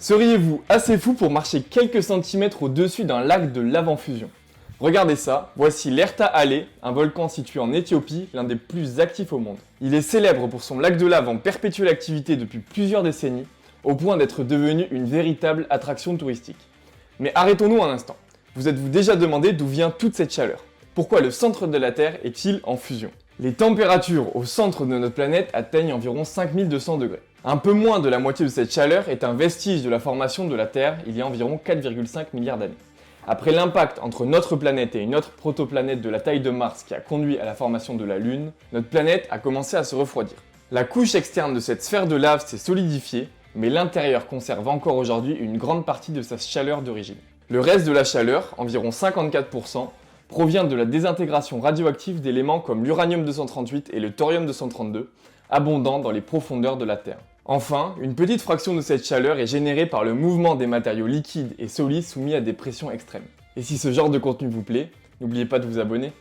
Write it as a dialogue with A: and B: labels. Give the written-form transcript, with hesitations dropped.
A: Seriez-vous assez fou pour marcher quelques centimètres au-dessus d'un lac de lave en fusion? Regardez ça, voici l'Erta Ale, un volcan situé en Éthiopie, l'un des plus actifs au monde. Il est célèbre pour son lac de lave en perpétuelle activité depuis plusieurs décennies, au point d'être devenu une véritable attraction touristique. Mais arrêtons-nous un instant. Vous êtes-vous déjà demandé d'où vient toute cette chaleur? Pourquoi le centre de la Terre est-il en fusion? Les températures au centre de notre planète atteignent environ 5200 degrés. Un peu moins de la moitié de cette chaleur est un vestige de la formation de la Terre il y a environ 4,5 milliards d'années. Après l'impact entre notre planète et une autre protoplanète de la taille de Mars qui a conduit à la formation de la Lune, notre planète a commencé à se refroidir. La couche externe de cette sphère de lave s'est solidifiée, mais l'intérieur conserve encore aujourd'hui une grande partie de sa chaleur d'origine. Le reste de la chaleur, environ 54%, provient de la désintégration radioactive d'éléments comme l'uranium-238 et le thorium-232, abondants dans les profondeurs de la Terre. Enfin, une petite fraction de cette chaleur est générée par le mouvement des matériaux liquides et solides soumis à des pressions extrêmes. Et si ce genre de contenu vous plaît, n'oubliez pas de vous abonner.